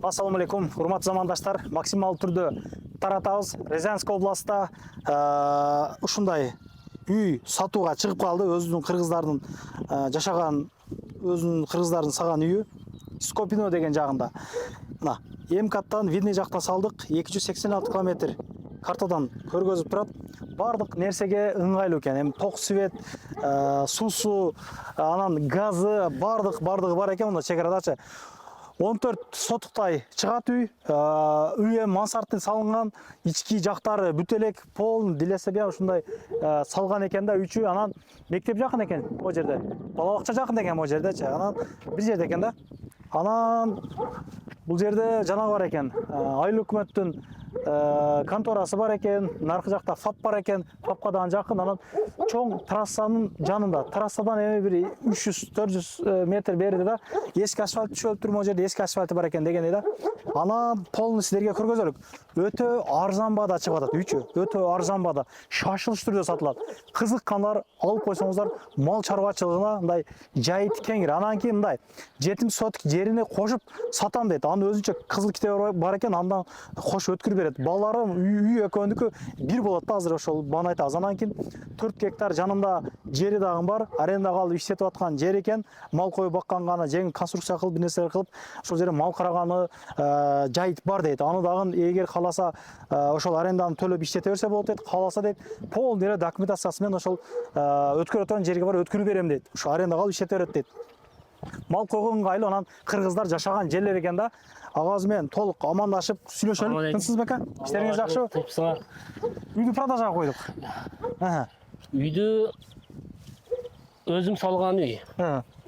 Ассаламу алейкум, урматтуу замандаштар. Максималдуу түрдө таратабыз. Рязанская областта ушундай үй сатууга чыгып калды. Өзүнүн кыргыздардын жашаган, өзүнүн кыргыздардын салган үйү Скопино деген жагында. Мына МКаттан Видный жактан салдык. 286 километр картадан көргөзүп турат. Бардык нерсеге ыңгайлуу экен. Эми ток, свет, суусу, анан газы бардыгы бар экен. Мына чек арадачы 14 сотуктай чыгат үй. Үй мансарттын салынган, ички жактары бүт элек пол дилесе бия ушундай салган экен да үйчү. Анан мектеп жакын экен о жерде. Бала бакча жакын экен о жердечи. Анан бир жерде экен да. Анан бул жерде жана бар экен. Айыл өкмөттүн конторасы бар экен, наркы жакта ФАП бар экен, ФАПка дагы жакын. Анан чоң трассанын жанында, трассадан эми бир 300-400 метр бериде да эски асфальт түшөлүп тур, могу жерде эски асфальты бар экен дегендей да. Анан полный силерге көргөзөлүк. Өтө арзан баада чыгып атат үйчү. Өтө арзан баада, шашылыш түрдө сатылат. Кызыккандар алып койсоңуздар, мал чарбачылыгына мындай жайыт кеңир. Анан кийин мындай 70 соток жерине кошуп сатам дейт. Анын өзүнчө кызыл китеби бар экен, андан кош өткүрүп берет. Балдарым үй экөөндүкү бир болот да азыр ошол баны айтабыз. Анан кийин 4 гектар жанында жери дагы бар. Арендага алып иштетип аткан жер экен. Мал коюп бакканга гана жеңил конструкция кылып, бир нерселер кылып, ошол жерде мал караганы жайыт бар дейт. Аны дагы эгер кааласа ошол аренданы төлөп иштете берсе болот дейт. Кааласа дейт, полный эле документациясы менен ошол өткөрө турган жерге барып өткүрүп берем дейт. Ошо арендага алып иштете берет дейт. Мал койгонго ыңгайлуу, анан кыргыздар жашаган жерлер экен да. Агасы менен толук амандашып сүйлөшөлүк. Тынчсыз беке? Иштериңиз жакшыбы? Тынчсыз. Үйдү продажага койдук. Үйдү өзүм салган үй.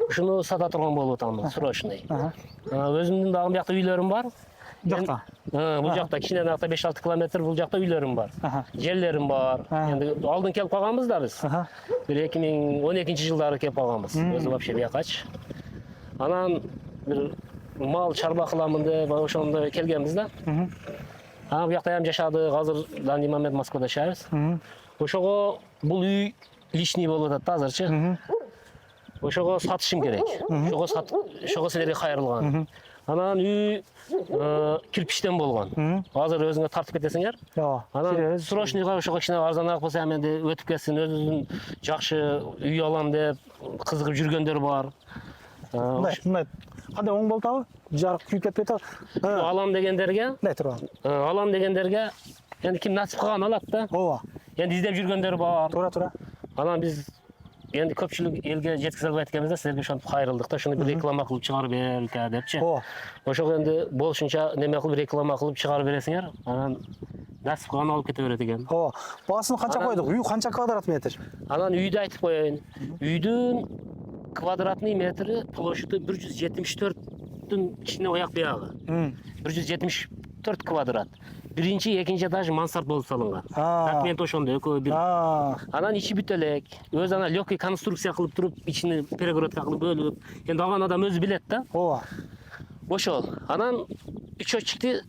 Ушуну сата турган болуп атам, срочный. Өзүмдүн дагы биякта үйлөрүм бар. Жакта. Бул жакта кичине жакта 5-6 километр бул жакта үйлөрүм бар. Жерлерим бар. Энд алдын келип калганбыз да биз. Бир 2012-жылдары келип калганбыз. Өзү вообще биякач. Анан бир мал чарба кыламын деп ошондо келгенбиз да. Анан биякта ham жашадык. Азыр данный момент Москвада жашайбыз. Ошого бул үй лишний болуп атат да азырчы. Ошого сатышым керек. Ошого силерге кайрылган. Анан үй кирпичтен болгон. Азыр өзүңөр тартып кетесиңер. Анан срочныйга ошого кичине арзаныраак болсо эми өтүп кетсин, өзүнүн жакшы үй алам деп кызыгып жүргөндөр бар. Мындай кандай оң болуп атабы? Жарык күйүп кетпей атабы? Алам дегендерге, алам дегендерге эми ким насип кылган алат да. Ооба. Эми издеп жүргөндөр бар. Туура. Анан биз енді көпчүлүк элге жеткизе албай эткенбиз да, силерге ошентип кайрылдык да, ушуну бир реклама кылып чыгарып берелик депчи. Ошого энди болушунча неме кылып реклама кылып чыгарып бересиңер, анан насип кылган алып кете берет экен. Баасын канча койдук? Үй канча квадрат метр? Анан үйдү айтып коеюн. Үйдүн квадратный метри площади 174-тün ичине ояк биягы. 174 квадрат. Биринчи, экинчи этаж мансард болуп салынган. Документ ошондо экөө бир. Анан ичи бүт элек. Өзү ана легкий конструкция кылып туруп, ичини перегородка кылып бөлүп. Энд алган адам өзү билет да. Ооба. Ошол. Анан счётчикти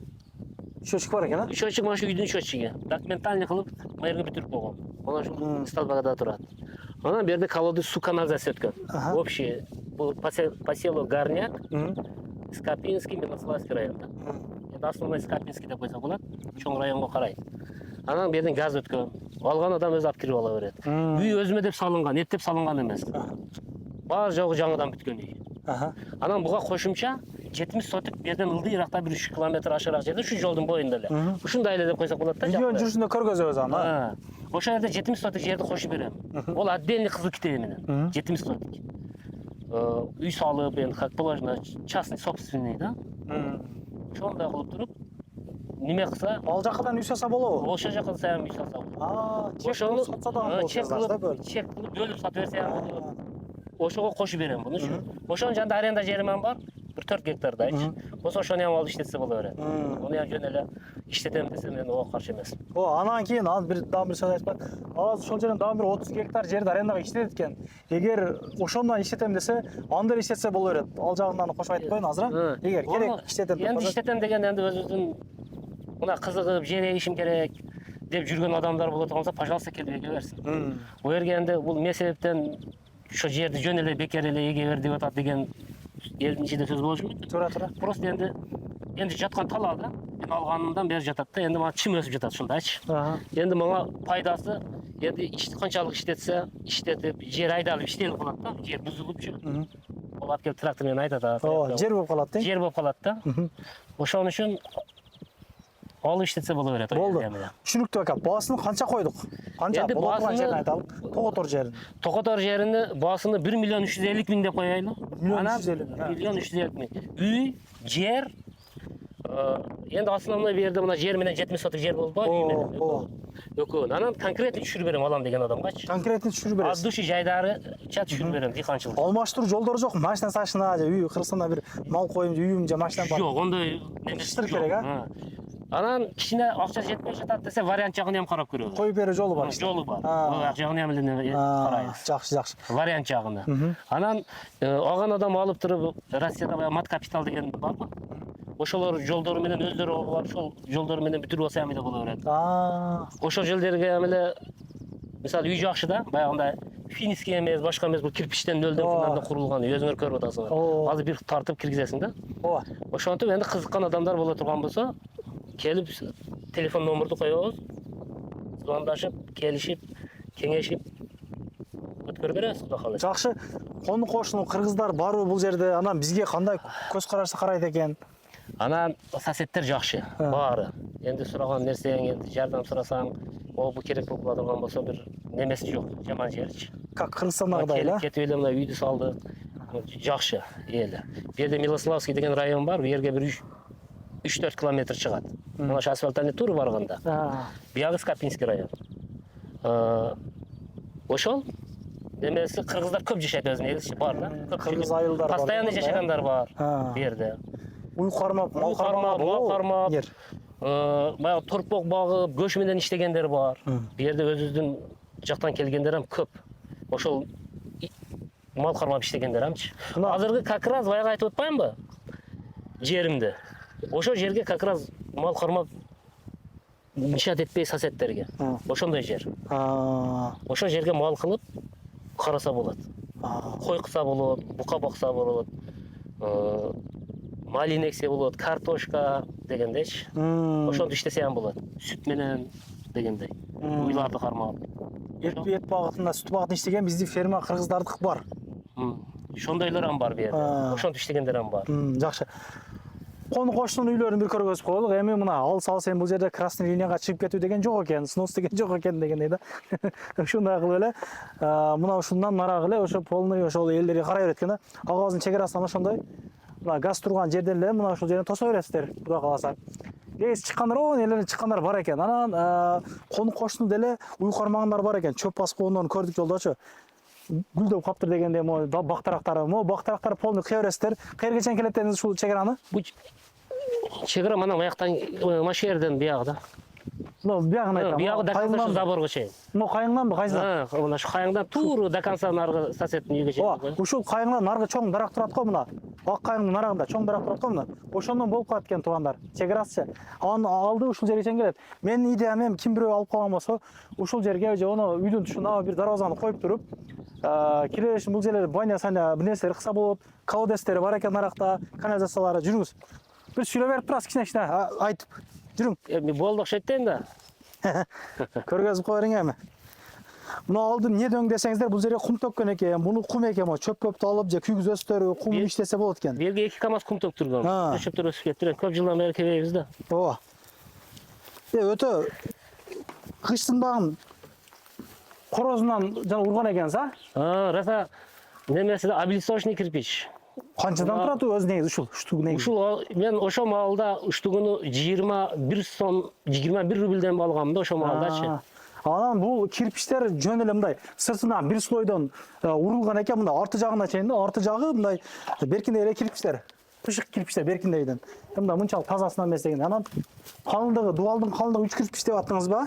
бар экен, а? Счётчик машы үйдүн счётчиги. Документальный кылып, майырын бүтүрүп койгон. Анан ушул столбага да турат. Анан берде колодец су канализация өткөн. Общий поселок Горняк, Скопинский, Милославский районда. Основной Скопинский деп койсо болот, чоң районго карайт. Анан берден газ өткөн. Алган адам өзү алып кирип ала берет. Үй өзүмө деп салынган, эптеп салынган эмес. Бар жогу жаңыдан бүткөн үй. Анан буга кошумча 70 соток берден ылдыйракта бир 3 километр ашыраак жерде, ушу жолдун боюнда эле. Ушундай эле деп койсок болот да. Видеонун жүрүшүндө көргөзөбүз аны. Ошол жерде 70 соток жерди кошуп берем. Ол отдельный кызыл китеби менен. 70 соток. Үй салып, эми как положено, частный собственный да. Ошондой кылып туруп, неме кылса, ал жакадан үй салса болобу? Ошол жакка сам үй салса болот. Ошону сатса дагы болот. Чек кылып бөлүп сатып берсе болот. Ошого кошуп берем муну. Ошонун жанында аренда жерим бар, bir 4 гектардайчы. Болсо ошону ham алып иштетсе боло берет. Муну ham жөн эле иштетем десе мен ого каршы эмесмин. Анан кийин анан дагы бир сөз айтпак. Азыр ошол жерден дагы бир 30 гектар жерди арендага иштетет экен. Эгер ошондон иштетем десе, анда иштетсе боло берет. Ал жагынан кошуп айтып коеюн азыр, Эгер керек иштетем деп. Эми иштетем деген энди өзүбүздүн мына кызыгып, жер эгишим керек деп жүргөн адамдар боло турганса, пожалуйста келип эге берсин. Бул жерге энди бул эмне себептен ошо жерди жөн эле бекер эле эге бер деп атат деген элдин ичинде сөз болушу мүмкүн. Туура. Просто энди Енді жатқан талады. Мен алғанымдан бері жатады да, енді маған чим өсіп жатады шындайчы. Енді маңа пайдасы, енді қаншалық іштетсе, іштетіп, жер айдалып іштеліп қалады да, жер бұзылып жүр. Ол алып келіп трактормен айдады. Жер болып қалады да? Жер болып қалады да. Ошон үчүн алып іштетсе бола береді. Болды. Түшүнүктүү ака. Баасын канча койдук? Канча? Енді Болотурган жерин айталык. Тоготор жерин. Тоготор жерини баасыны 1 миллион 350 миң деп коелу. 1 миллион 350 миң. Үй, жер, енді основной берді мына жер менен 70 соток жер болды ба, үй менен. Экөөнү. Анан конкретный түшүрүп берем алам деген адамгачы. Конкретный түшүрүп бересиз. От души жайдары чат түшүрүп берем дыйканчылык. Алмаштыруу жолдору жок. Машина сашына же үй кырсына бир мал коюм же үйүм же машина бар. Жок, ондой Иштир керек, а? Анан кичине акча жетпей жатат десе вариант жагын ham карап көрөбүз. Коюп берүү жолу бар. Жолу бар. Ал жагын ham эле карайбыз. Жакшы, жакшы. Вариант жагыны. Анан алган адам алып туруп Россияда баягы мат капитал деген барбы? Ошолор жолдору менен өздөрү бар, ошол жолдору менен бүтүрүп алса эле боло берет. Ошол жердерге эле мисалы үй жакшы да, баягындай финский эмес, башка эмес, бул кирпичтен нөлдөн фундадан курулган, өзүңөр көрүп атасыңар. Азыр бир тартып киргизесиң да. Ошентип энди кызыккан адамдар боло турган болсо, келип телефон номерду коебуз. Звондашып, келишип, кеңешип өткөрүп беребиз, кудай кааласа. Жакшы. Кону кошуну кыргыздар барбы бул жерде? Анан бизге кандай көз карашты карайт экен? Анан соседтер жакшы, баары. Энди сураган нерсең, энди жардам сурасаң, бул керек болуп кала турган болсо бир немеси жок, жаман жерчи. Как Кыргызстандагыдай эле? Кетип эле мына үйдү салды. Жакшы эли. Бу жерде Милославский деген район бар, бу жерге бир 3-4 километр чыгат. Мына ошо асфальттан тур барганда. Биягы Скопинский район. Ошол немеси кыргыздар көп жашайт өзүнүн эличи бар да. Кыргыз айылдар бар. Постоянно жашагандар бар бу жерде. Уй кармап, мал кармап. Баягы торпок багып, көч менен иштегендер бар. Бу жерде өзүбүздүн жактан келгендер ham көп. Ошол мал кармап иштегендер хамчы. Азыркы как раз баягы айтып атпаймынбы? Жеримди. Ошол жерге как раз мал кармап иншаат этпей соседтерге. Ошондой жер. Ошол жерге мал кылып караса болот. Кой кылса болот, бука бакса болот. Малин эксе болот, картошка дегендейчи. Ошондо иштесе ham болот. Сүт менен дегендей. Уйларды кармап. Эт багытында, сүт багытында иштеген биздин ферма кыргыздардык бар. Ошондойлор ham бар бу жерде. Ошонтип иштегендер ham бар. Жакшы. Кону коштун үйлөрүн бир көргөзүп коелук. Эми мына алыс эми бул жерде красный линияга чыгып кетүү деген жок экен, снос деген жок экен дегендей да. Ушундай кылып эле мына ушундан нарагы эле ошо полный ошол элдерге карай берет экен да. Агабыздын чек арасынан ошондой мына газ турган жерден эле мына ушул жерден тосо бересиздер, кудай кааласа. Рейс чыккандар, эле чыккандар бар экен. Анан кону коштун деле уй кармагандар бар экен. Чөп басып койгондорун көрдүк жолдочу. Гүлдөп каптыр дегенде мо бактарактар полный кыя бересиздер. Каерге чейин келет дедиңиз ушул чек араны? Бу чек ара мына бияктан машерден биягы да. Биягын айтам. Биягы до конца заборго чейин. Кайыңданбы, кайсыдан? Мына шу кайыңдан тууру до конца наргы соседтин үйгө чейин. Ушул кайыңдан наргы чоң дарак турат го мына. Ак кайыңдын нарагында чоң дарак турат го мына. Ошондон болуп калат экен туугандар. Чек арасы. Аны алды ушул жерге чейин келет. Менин идеям эми ким бирөө алып калган болсо, ушул жерге же оны үйдүн тушуна бир дарбазаны коюп туруп, киребешин бул жерлерде баня саня бир нерсе кылса болот. Колодестери бар экен наракта, канализациялары. Жүрүңүз. Бир сүйлөп берип турасыз кичине айтып. Жүрүң. Эми болду окшойт да энди. Көргөзүп коериң эми. Мына алдын не дөң десеңиздер, бул жерге кум төккөн экен, буну кум экен, чөп-көптү алып же күйгүзөсүздөр, кум иштесе болот экен. Бу жерге 2 КАМАЗ кум төктүргөн. Чөптөр өсүп кетти. Көп жылдан бери келебиз да. Ооба. Өтө кыштын багын корозунан жана урган экенсиз, а? Раса немеси да облицовочный кирпич. Канчадан турат өзү негизи уштугу негизи? Ушул мен ошол маалда уштугуну 21 сом, 21 рубльден алгам да ошол маалдачы. Анан бул кирпичтер жөн эле мындай сыртынан бир слойдон урулган экен, мындай арты жагына чейин да, арты жагы мындай беркиндей эле кирпичтер. Пышык кирпичтер беркиндейден. Мындай мынчалык тазасынан эмес деген. Анан калындыгы, дубалдын калындыгы 3 кирпич деп аттыңызбы?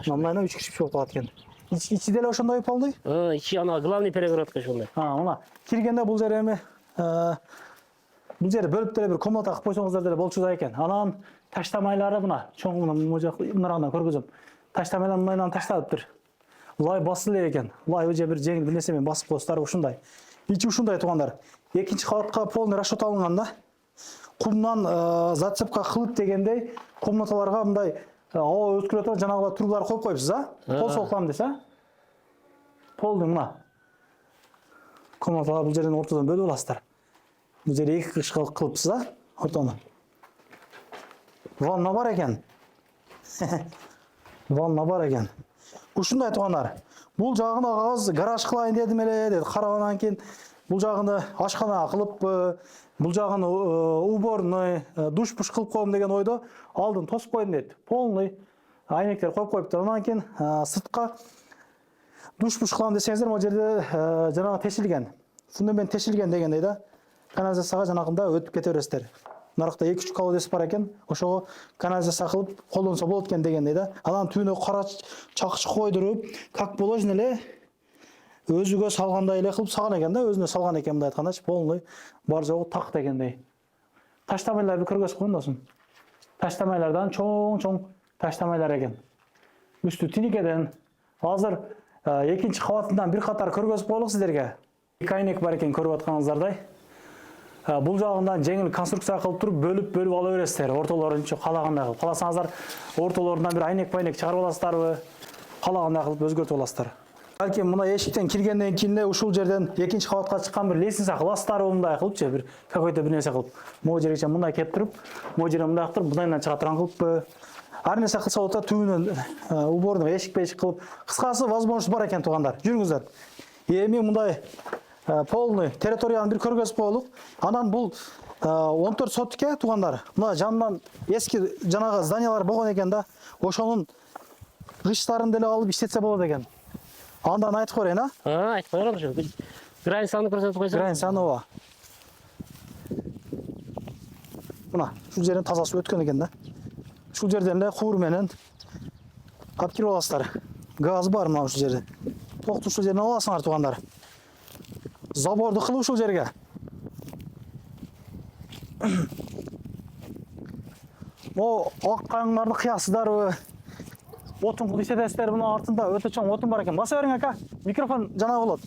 Мындай 3 кирпич болуп калат экен. Ичи деле ошондой полный? Ичи ана главный перегородка ошондой. Мына киргенде бул жер эми бул жерди бөлүп деле бир комната кылып койсоңуздар деле болчу да экен. Анан таштамайлары мына чоң мына жак мынарагынан көргөзөм. Таштамайлар мындан ташталыптыр. Лай басылы экен. Лай же бир жеңил бир нерсе менен басып коесуздар ушундай. Ичи ушундай туугандар. Экинчи кабатка полный расчет алынган да. кумдан зацепка кылып дегендей комнаталарга мындай аба өткөрө турган жанагы трубалар коюп коюпсуз, пол солкулам десе, полдун мына комнаталар бул жерден ортодон бөлүп аласыздар. Бул жерде 2 кыш кылыпсыз, ортону. Ванна бар экен. Ванна бар экен. Ушундай туугандар. Бул жагын агабыз гараж кылайын дедим эле, деди. Карагандан кийин бул жагын ашкана кылып, бул жагын уборный, душ-пуш кылып коем деген ойдо алдын тосуп койдум дейт. Полный айнектер коюп коюптур. Андан кийин сыртка душ-пуш кылам десеңиздер, могу жерде жанагы тешилген. Фундамент тешилген дегендей да. Канализацияга жанагында өтүп кете бересиздер. Наракта 2-3 колодец бар экен, ошого канализация кылып колдонсо болот экен дегендей да. Анан түбүнө кара чакчы койдуруп, как положено эле өзүгө салгандай эле кылып салган экен да, өзүнө салган экен мындай айткандачы, полный бар жогу так дегендей. Таштамайларды көргөзүп койгон досум. Таштамайлардан чоң таштамайлар экен. Үстү тиникеден. Азыр 2-чи кабатынан бир катар көргөзүп коелук сиздерге. 2 айнек бар экен көрүп атканыңыздардай. Бул жагындан жеңил конструкция кылып туруп бөлүп ала бересиздер. Ортолорунчу калагандай кылып. Кааласаңыздар ортолорунан бир айнек чыгарып аласыздарбы? Калагандай кылып өзгөртүп аласыздар. Балким мына эшиктен киргенден кийин эле ушул жерден 2-чи кабатка чыккан бир лестница кыласыздарбы мындай кылыпчы, бир какой-то бир нерсе кылып. Могу жерге мындай кеп туруп, могу жерге мындай кылып, мындайдан чыга турган кылыппы? Ар нерсе кылса болот да, түбүнөн уборный эшик кылып. Кыскасы возможность бар экен туугандар. Жүрүңүздөр. Эми мындай полный территорияны бир көргөзүп коелук. Анан бул 14 сотикке туугандар. Мына жанынан эски жанагы зданиялар болгон экен да. Ошонун кыштарын деле алып иштетсе болот экен. Андан айтып берейин, айтып коелу ошо. Границаны көрсөтүп койсоң. Границаны ооба. Мына ушул жерден таза суу өткөн экен да. Ушул жерден эле куур менен алып кирип аласыздар. Газ бар мына ушул жерде. Токту ушул жерден аласыңар туугандар. Заборду кылып ушул жерге. О, ак кайыңдарды кыясыздарбы? Отун кылып иштетесиздер, мына артында өтө чоң отун бар экен. Баса бериң ака. Микрофон жана болот.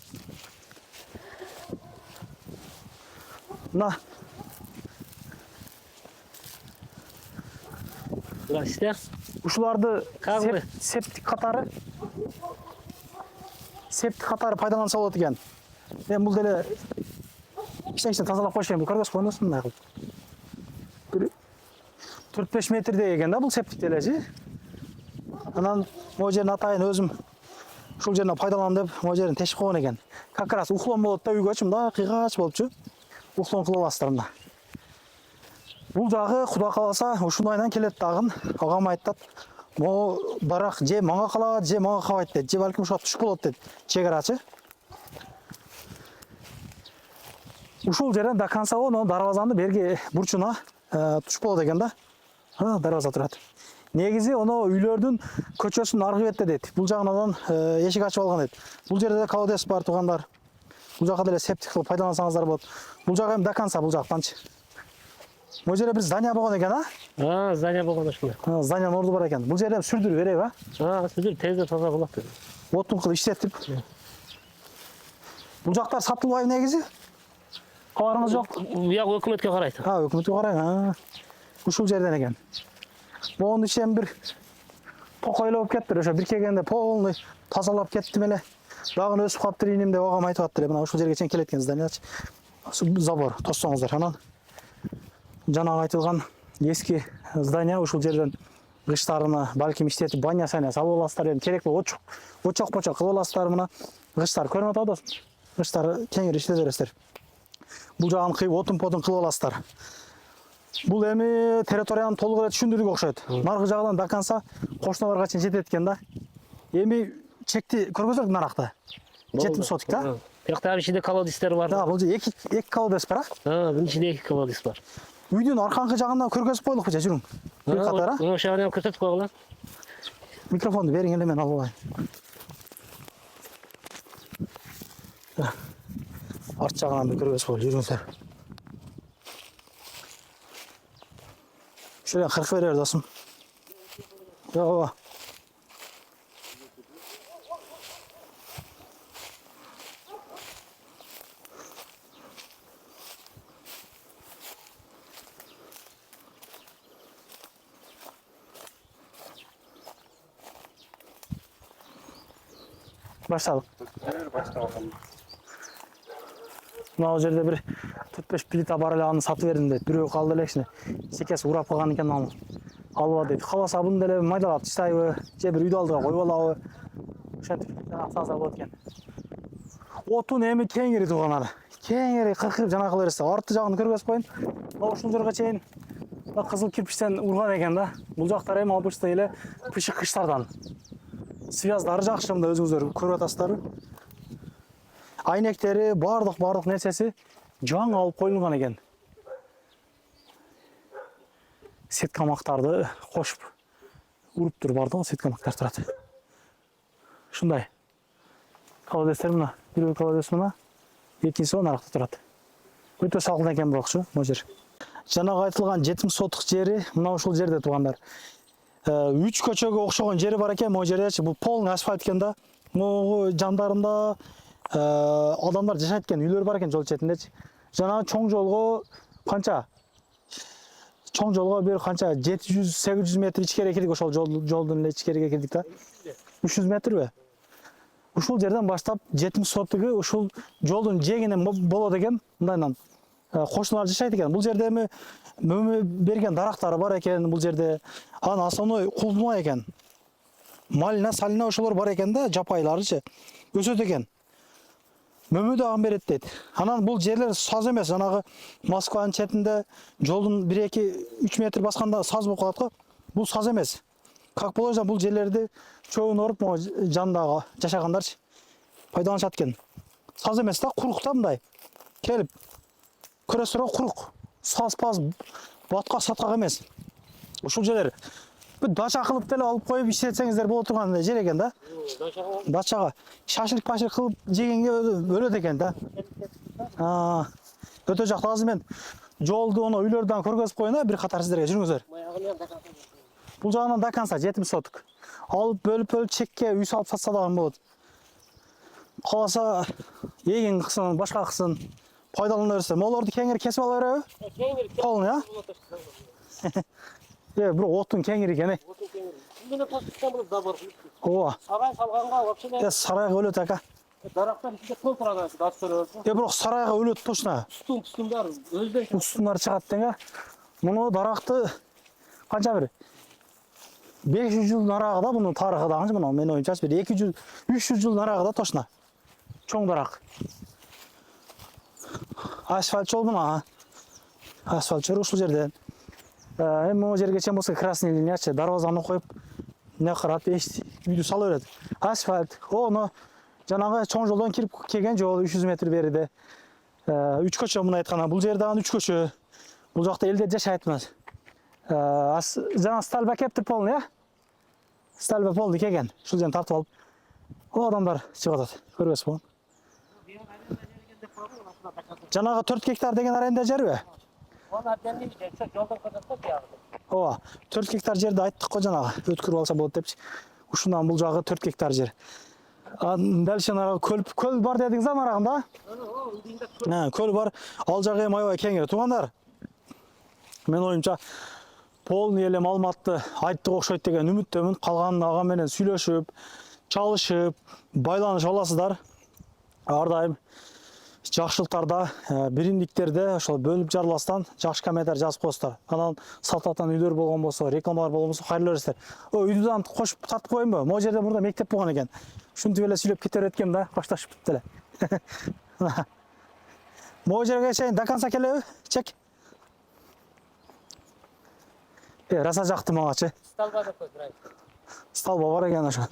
Мына. Здрасте. Ушуларды Как вы? септик катары пайдаланса болот экен. Мен бул деле иштен тазалап коюшайын, көргөзүп койдумсуң мындай кылып. Бир 4-5 метрдей экен да бул септик делечи. Анан могу жерин атайын өзүм ушул жерине пайдаланам деп могу жерин тешип койгон экен. Как раз уклон болот да үйгөчү, мындай кыйгач болупчу. Уклон кылып аласыздар мына. Бул жагы Кудай кааласа ушундайдан келет дагы. Агам айтат, могу дарак же мага калат, же мага кабайт дейт. Же балким ушуга туш болот дейт. Чек-арачы. Ушул жерден до конца оно дарбазанын берги бурчуна туш болот экен да. Дарбаза турат. Негизи оно үйлөрдүн көчөсүнүн аркы бетте дейт. Бул жагынан эшик ачып алган дейт. Бул жерде колодец бар туугандар. Бул жакка деле септик кылып пайдалансаңыздар болот. Бул жак эми до конца бул жактанчы. Бул жерде бир здание болгон экен, Здание болгон ошондой. Зданянын орду бар экен. Бул жерде сүрдүрүп береби, Сүзүр тезде таза кылат. Отун кылып иштетип. Бул жактар сатылбайбы негизи? Кабарыңыз жок? Бияк өкмөткө карайт. Өкмөткө карайт. Ушул жерден экен. Монун ишен бир токойлоп кеттир, ошо бир келгенде полный тазалап кеттим эле. Дагы өсүп калыптыр иним деп агам айтып аттыр. Мына ушул жерге чейин келет экен зданиячы. Забор тоссоңуздар. Анан жанагы айтылган эски здание ушул жерден кыштарына балким иштетип баня-саня салып аласыздар, эми керек болуп очок-почок кылып аласыздар. Мына кыштар көрүнүп атат досум. Кыштар кеңири иштете бересиздер. Бул жагын кыйып отун-потун кылып аласыздар. Бул эми территорияны толук эле түшүндүрдүк окшойт. Наркы жагынан до конца кошуналарга чейин жетет экен да. Эми чекти көргөзөлүк наракта. 70 сотик да. Бияқта ичинде колодецтер бар. Бул же 2 колодец бар. Bunun içinde 2 колодец бар. Үйдүн аркаңкы жагынан көргөзүп коелукпу же, жүрүң. Бир катар, Ошо жагынан көрсөтүп койгула. Микрофонду бериң эле, мен алып алайын. Арт жагынан бир көргөзүп коелу, жүрүңүздөр. Ушудан 40 берер досум. Ооба. Баштадык. Башталган. Мына жерде бир 4-5 плита бар эле, аны сатып бердим дейт. Бирөө калды эле кичине. Секес урап калган экен, аны алып дейт. Каласа буну деле майдалап таштайбы, же бир үйдү алдыга коюп алабы. Ошентип аксаса болот экен. Отун эми кеңири туугандар. Кеңири кыркырып жанакы берсе, арты жагын көрбөс коюн. Ушул жерге чейин кызыл кирпичтен урган экен да. Бул жактар эми обычный эле пышык кыштардан. Связдары жакшы, мында өзүңүздөр көрүп атасыздар. Айнектери, бардык нерсеси жаңы алып коюлган экен. Сеткамактарды кошуп уруп туруп бардык, сеткамактар турат. Ушундай. Колодецтер мына, бирөө колодец мына, экинчиси наракта турат. Өтө салкын экен бирокчу, могу жер. Жанагы айтылган 70 сотук жери мына ушул жерде туугандар. 3 көчөгө окшогон жери бар экен, могу жердечи. Бул полный асфальт экен да. Могу жандарында адамдар жашайт экен, үйлөр бар экен жол четиндечи. Жанагы чоң жолго канча? Чоң жолго бир канча 700-800 метр ичкерге кирдик, ошол жолдун эле ичкериге кирдик да. 300 метрби? Ушул жерден баштап 70 сотугу ушул жолдун жээгинен болот экен. Мындайдан кошуналар жашайт экен. Бул жерде эми мөмө берген дарактары бар экен бул жерде. Анан основной кулма экен. Малина, салина ошолор бар экен да, жапайларычы. Өсөт экен. Мөмө дагы берет дейт. Анан бул жерлер саз эмес, жанагы Москванын четинде жолдун 1-2-3 метр басканда саз болуп калат го. Бул саз эмес. Как положено, бул жерлерди чөбүн оруп, жандагы жашагандарчы пайдаланышат экен. Саз эмес да, курук да мындай. Келип көрөсүрө курук. Саз-паз батка саткак эмес. Ушул жерлер бир дача кылып деле алып коюп иштетсеңиздер боло турган жер экен да. Дачага шашылык-пашылык кылып жегенге өлөт экен да. Өтө жакты. Азыр мен жолду, оны үйлөрдөн көргөзүп коюн, бир катар сиздерге жүрүңүздөр. Бул жагынан до конца 70 сотук. Алып бөлүп чекке үй салып сатса дагы болот. Каласа эгин кылсын, башка кылсын, пайдалана берсе. Молорду кеңири кесип ала береби? Кеңири. Полный, бирок отун кеңири экен. Отун кеңири. Мына ташкан болуп забор. Ооба. Сарай салганга вообще. Сарайга өлөт ака. Дарактар ичинде толтурат, дастырып. Бирок сарайга өлөт точно. Устун-устундар өздөн Устундар чыгат дега. Муну даракты канча бир 500 жыл нарагы да, бунун тарыхы да, мына мен оюмча бир 200-300 жыл нарагы да точно. Чоң дарак. Асфальт жол мына. Асфальт жол ушул жерден. Эми могу жерге чейин болсо красный линиячы, дарбазаны коюп, эмне карап үйдү сала берет. Асфальт. Ону жанагы чоң жолдон кирип келген жол 300 метр бериде. 3 көчө мына айтканда, бул жер дагы 3 көчө. Бул жакта элдер жашайт эмес. Жана стальба кептир полный, стальба полный келген. Ушул жерден тартып алып, адамдар чыгып атат. Көрбөсүзбү? Жанагы 4 гектар деген аренда жерби? Ооба, 4 гектар жерди айттык го жанагы, өткөрүп алса болот депчи. Ушундан бул жагы 4 гектар жер. Дәл жанагы көл бар дедиңиз да нарагында? Көл бар. Ал жагы эми аябай кеңири. Туугандар, мен оюмча полный эле маалыматты айттык окшойт деген үмүттөмүн. Калганын ага менен сүйлөшүп, чалышып, байланышып аласыздар. Ар дайым жакшылыктарда, биримдиктерде ошол бөлүп жарылбастан жакшы комментарий жазып коесуздар. Анан сатылатын үйлөр болгон болсо, рекламалар болгон болсо кайрылып бересиздер. Үйдү да кошуп тартып коеюнбу? Могу жерде мурда мектеп болгон экен. Ушинтип эле сүйлөп кете береткем да, башташып эле. Могу жерге чейин до конца келеби? Чек. Раса жакты магачы. Сталба да көзрайт. Сталба бар экен ошо.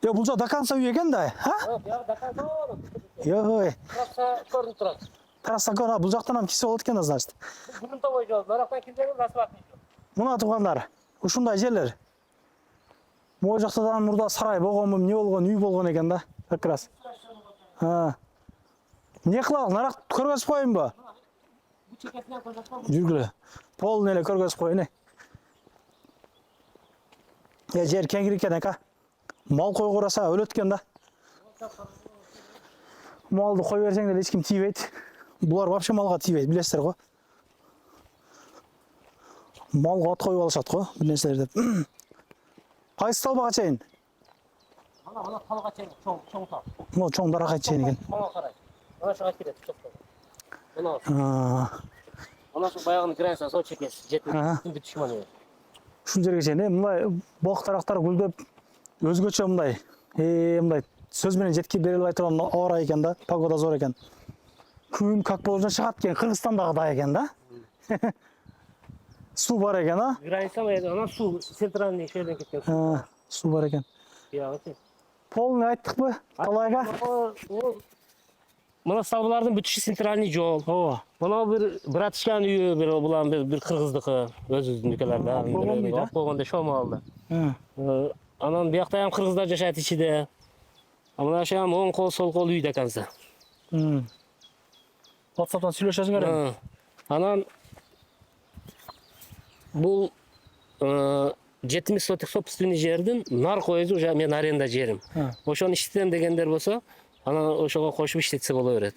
Бул жак до конца үй экен да, Ой. Трасса көрүнүп турат. Трасса көрүнүп, бул жактан ham кирсе болот экен да, значит. Грунтовой жол, нарактан кирсеңиз асфальтный жол. Мына туугандар, ушундай жерлер. Могу жакта да мурда сарай болгонбу, эмне болгон, үй болгон экен да, как раз. Эмне кылабыз, нарак көргөзүп коеюнбу? Бу чекесинен көрсөтсөм. Жүргүлө. Полный эле көргөзүп коеюн. Жер кеңири экен ака. Мал койгураса өлөт экен да. Малды кой берсең деле эч ким тийбейт. Булар вообще малга тийбейт, билесиздер го. Малга ат коюп алышат го, бир нерселер деп. Кайсы столбага чейин? Ana talağa çek, çoğun tak. Мына чоң даракка чейин экен. Мана карай. Ana şu akide çok. Ana А, ana şu bayağını grensa sol çekes. Jetmi. Aha. Bütün düşmanı. ушул жерге чейин мындай бок тарактар гүлдөп өзгөчө мындай мындай сөз менен жеткирип бере албай турган аба ырайы экен да, погода зор экен. Күн как болуп чыгат экен, Кыргызстандагыдай экен да. Суу бар экен, а? Grensa mı? Ana su sentralni şeyden ketken su. Суу бар экен. Ya öte. Полный айттыкпы Талайга? Мына стабылардын бүтүшү центральный жол. Ооба. Мына бир братышкан үйү, бир булан бир кыргыздыкы, өзүбүздүкүлөрдө. Болгон дейт, а? Болгондо шомалды. Анан биякта ham кыргыздар жашайт ичиде. Мына шам оң кол, сол кол үйдө экенсиң. WhatsApp'tan сүйлөшөсүңөр эми. Анан бул 70 соток собственный жердин наркы өзү уже мен аренда жерим. Ошону иштетем дегендер болсо, анан ошого кошуп иштетсе боло берет.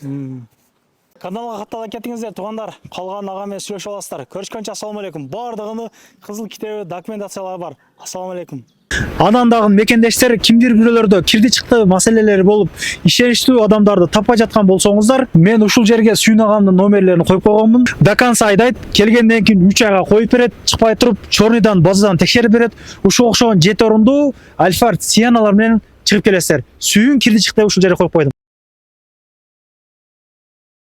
Каналга каттала кетиңиздер, туугандар. Калган ага менен сүйлөшүп аласыздар. Көрүшкөнчө ассаламу алейкум. Бардыгыны кызыл китеби документациялар бар. Ассаламу алейкум. Анан дагы мекендештер кимдир бирөөлөрдө кирди чыкты маселелери болуп, ишеничтүү адамдарды таппай жаткан болсоңуздар, мен ушул жерге Сүйүн агамдын номерлерин коюп койгонмун. До конца айдайт, келгенден кийин 3 айга коюп берет, чыкпай туруп, чорныйдан базадан текшерип берет. Ушул окшогон 7 орунду Альфард Сианалар менен чыгып келесиздер. Сүйүн кирди чыкты ушул жерге коюп койдум.